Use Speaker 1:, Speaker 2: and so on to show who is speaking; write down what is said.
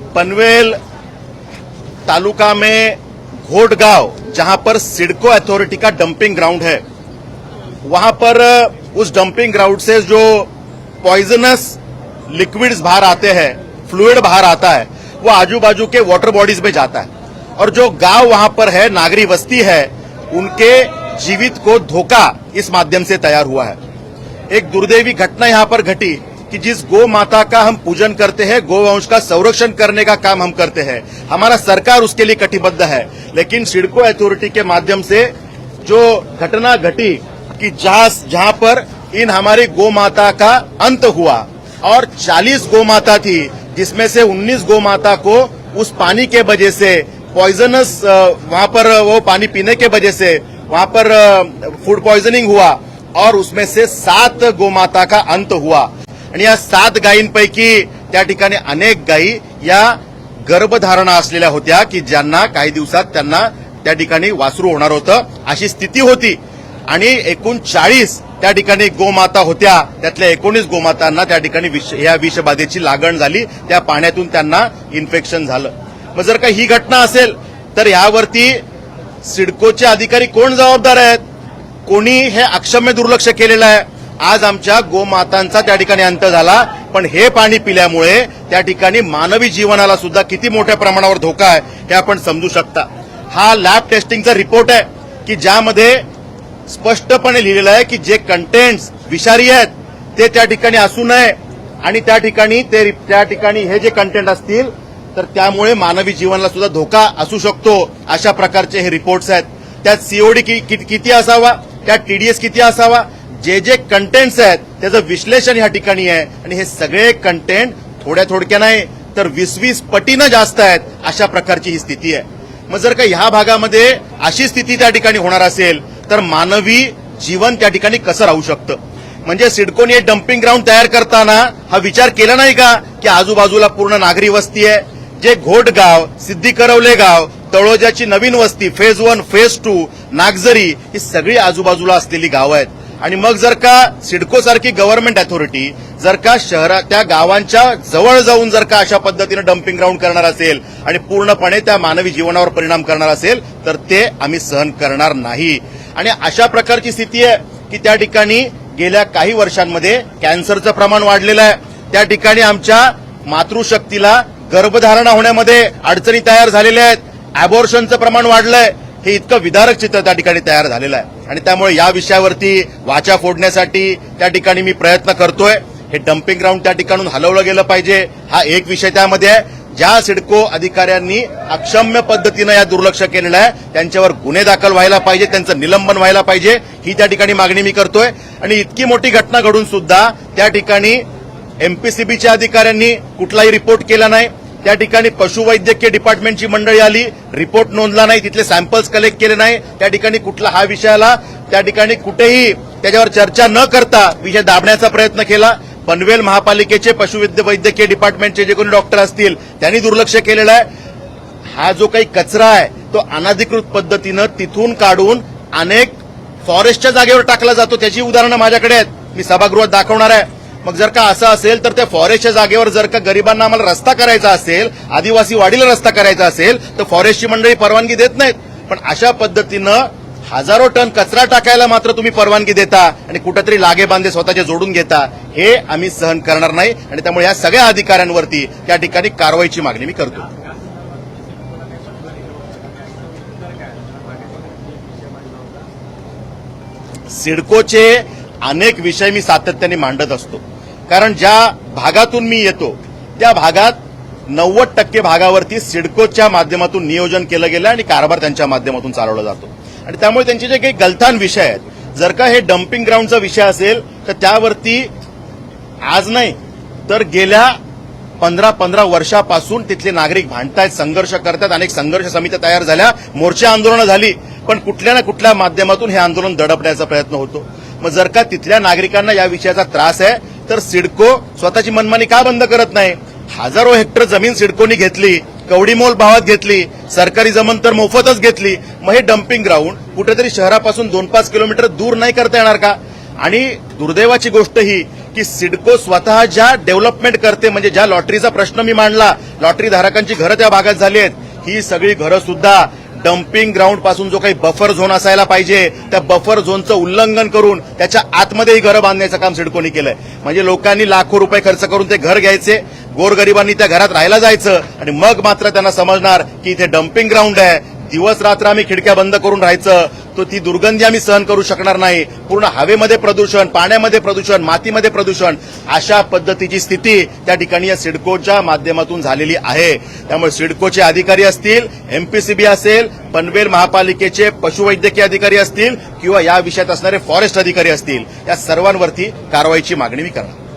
Speaker 1: पनवेल तालुका में घोट गांव, जहां पर सिडको अथॉरिटी का डंपिंग ग्राउंड है, वहां पर उस डंपिंग ग्राउंड से जो पॉइजनस लिक्विड्स बाहर आते हैं, फ्लूइड बाहर आता है, वो आजू बाजू के वाटर बॉडीज में जाता है और जो गांव वहां पर है, नागरी बस्ती है, उनके जीवित को धोखा इस माध्यम से तैयार हुआ है। एक दुर्दैवी घटना यहां पर घटी कि जिस गौ माता का हम पूजन करते हैं, गोवंश का संरक्षण करने का काम हम करते हैं, हमारा सरकार उसके लिए कटिबद्ध है, लेकिन सिडको अथॉरिटी के माध्यम से जो घटना घटी कि जहां पर इन हमारी गौ माता का अंत हुआ और 40 गौ माता थी, जिसमें से 19 गौ माता को उस पानी के वजह से पॉइजनस, वहां पर वो पानी पीने के वजह से वहां पर फूड पॉइजनिंग हुआ और उसमें से 7 गौ माता का अंत हुआ। आणि या 7 गायींपैकी त्या ठिकाणी अनेक गायी या गर्भधारणा असलेल्या होत्या की ज्यांना काही दिवसात त्यांना त्या ठिकाणी वासरू होणार होतं, अशी स्थिती होती आणि एकूण 40 त्या ठिकाणी गोमाता होत्या, त्यातल्या 19 गोमातांना त्या ठिकाणी या विषबाधेची लागण झाली, त्या पाण्यातून त्यांना इन्फेक्शन झालं। मग जर का ही घटना असेल तर यावरती सिडकोचे अधिकारी कोण जबाबदार आहेत? कोणी हे अक्षम्य दुर्लक्ष केलेलं आहे। आज आमच्या गोमातांचा त्या ठिकाणी अंत झाला, पण हे पाणी पिल्यामुळे त्या ठिकाणी मानवी जीवनाला सुद्धा किती मोठ्या प्रमाणावर धोका आहे हे आपण समजू शकता। हा लॅब टेस्टिंगचा रिपोर्ट आहे की ज्यामध्ये स्पष्टपणे लिहिलेलं आहे की जे कंटेंट्स विषारी आहेत ते त्या ठिकाणी असू नये आणि त्या ठिकाणी हे जे कंटेंट असतील तर त्यामुळे मानवी जीवनाला सुद्धा धोका असू शकतो, अशा प्रकारचे हे रिपोर्ट्स आहेत। त्यात सीओडी किती असावा, त्यात टीडीएस किती असावा, जे कंटेंट्स आहेत त्याचं विश्लेषण या ठिकाणी आहे आणि हे सगळे कंटेंट थोड्या नाही तर 20-20 पटीनं जास्त आहेत, अशा प्रकारची ही स्थिती आहे। मग जर का ह्या भागामध्ये अशी स्थिती त्या ठिकाणी होणार असेल तर मानवी जीवन त्या ठिकाणी कसं राहू शकतं? म्हणजे सिडकोने हे डम्पिंग ग्राउंड तयार करताना हा विचार केला नाही का की आजूबाजूला पूर्ण नागरी वस्ती आहे, जे घोट गाव, सिद्धी करवले गाव, तळोजाची नवीन वस्ती, फेज 1, फेज 2, नागझरी, ही सगळी आजूबाजूला असलेली गावं आहेत। आणि मग जर का सिडको सारखी गव्हर्नमेंट अथॉरिटी जर का शहरात त्या गावांच्या जवळ जाऊन जर का अशा पद्धतीने डम्पिंग ग्राउंड करणार असेल आणि पूर्णपणे त्या मानवी जीवनावर परिणाम करणार असेल तर ते आम्ही सहन करणार नाही। आणि अशा प्रकारची स्थिती आहे की त्या ठिकाणी गेल्या काही वर्षांमध्ये कॅन्सरचं प्रमाण वाढलेलं आहे, त्या ठिकाणी आमच्या मातृशक्तीला गर्भधारणा होण्यामध्ये अडचणी तयार झालेल्या आहेत, अबॉर्शनचं प्रमाण वाढलंय, हे इतकं विदारक चित्र त्या ठिकाणी तयार झालेलं आहे। आणि त्यामुळे या विषयावरती वाचा फोडण्यासाठी त्या ठिकाणी मी प्रयत्न करतोय। हे डम्पिंग ग्राउंड त्या ठिकाणून हलवलं गेलं पाहिजे, हा एक विषय त्यामध्ये आहे। ज्या सिडको अधिकाऱ्यांनी अक्षम्य पद्धतीनं या दुर्लक्ष केलेलं आहे त्यांच्यावर गुन्हे दाखल व्हायला पाहिजे, त्यांचं निलंबन व्हायला पाहिजे, ही त्या ठिकाणी मागणी मी करतोय। आणि इतकी मोठी घटना घडून सुद्धा त्या ठिकाणी एमपीसीबीच्या अधिकाऱ्यांनी कुठलाही रिपोर्ट केला नाही, त्या ठिकाणी पशुवैद्यकीय डिपार्टमेंटची मंडळी आली, रिपोर्ट नोंदला नाही, तिथले सॅम्पल्स कलेक्ट केले नाही, त्या ठिकाणी कुठला हा विषयाला त्या ठिकाणी कुठेही त्याच्यावर चर्चा न करता विषय दाबण्याचा प्रयत्न केला। पनवेल महापालिकेचे पशुवैद्यकीय डिपार्टमेंटचे जे कोणी डॉक्टर असतील त्यांनी दुर्लक्ष केलेलं आहे। हा जो काही कचरा आहे तो अनधिकृत पद्धतीनं तिथून काढून अनेक फॉरेस्टच्या जागेवर टाकला जातो, त्याची उदाहरणं माझ्याकडे आहेत, मी सभागृहात दाखवणार आहे। मग जर का असं असेल तर त्या फॉरेस्टच्या जागेवर जर का गरिबांना आम्हाला रस्ता करायचा असेल, आदिवासी वाडीला रस्ता करायचा असेल तर फॉरेस्टची मंडळी परवानगी देत नाहीत, पण अशा पद्धतीनं हजारो टन कचरा टाकायला मात्र तुम्ही परवानगी देता आणि कुठेतरी लागेबांधे स्वतःचे जोडून घेता, हे आम्ही सहन करणार नाही। आणि त्यामुळे या सगळ्या अधिकाऱ्यांवरती त्या ठिकाणी कारवाईची मागणी मी करतो। सिडकोचे अनेक विषय मी सातत्याने मांडत असतो, कारण ज्या भागातून मी येतो त्या भागात 90% भागावरती सिडकोच्या माध्यमातून नियोजन केलं गेलं आणि कारभार त्यांच्या माध्यमातून चालवला जातो। आणि त्यामुळे त्यांचे जे काही गलथान विषय आहेत, जर का हे डम्पिंग ग्राउंडचा विषय असेल तर त्यावरती आज नाही तर गेल्या 15 वर्षापासून तिथले नागरिक भांडतायत, संघर्ष करतात, अनेक संघर्ष समित्या तयार झाल्या, मोर्चे आंदोलनं झाली, पण कुठल्या ना कुठल्या माध्यमातून हे आंदोलन दडपण्याचा प्रयत्न होतो। मग जर का तिथल्या नागरिकांना या विषयाचा त्रास आहे तर सिडको स्वतःची मनमानी का बंद करत नाही? हजारो हेक्टर जमीन सिडकोनी घेतली, कवडीमोल भावात घेतली, सरकारी जमीन तर मोफतच घेतली, मग हे डम्पिंग ग्राउंड कुठेतरी शहरापासून 2-5 किलोमीटर दूर नाही करता येणार का? आणि दुर्दैवाची गोष्ट ही की सिडको स्वतः ज्या डेव्हलपमेंट करते, म्हणजे ज्या लॉटरीचा प्रश्न मी मांडला, लॉटरी धारकांची घरं त्या भागात झाली आहेत, ही सगळी घरं सुद्धा डम्पिंग ग्राउंड पासून जो काही बफर झोन असायला पाहिजे त्या बफर झोनचं उल्लंघन करून त्याच्या आतमध्ये ही घरं बांधण्याचं काम सिडकोनी केलंय. म्हणजे लोकांनी लाखो रुपये खर्च करून ते घर घ्यायचे, गोरगरिबांनी त्या घरात राहायला जायचं आणि मग मात्र त्यांना समजणार की इथे डम्पिंग ग्राउंड आहे, दिवस रात्र आम्ही खिडक्या बंद करून राहायचं, तो ती दुर्गंधी आम्ही सहन करू शकणार नाही, पूर्ण हवेमध्ये प्रदूषण, पाण्यामध्ये प्रदूषण, मातीमध्ये प्रदूषण, अशा पद्धतीची स्थिती त्या ठिकाणी या सिडकोच्या माध्यमातून झालेली आहे. त्यामुळे सिडकोचे अधिकारी असतील, एमपीसीबी असेल, पनवेल महापालिकेचे पशुवैद्यकीय अधिकारी असतील किंवा या विषयात असणारे फॉरेस्ट अधिकारी असतील, या सर्वांवरती कारवाईची मागणी मी करणार.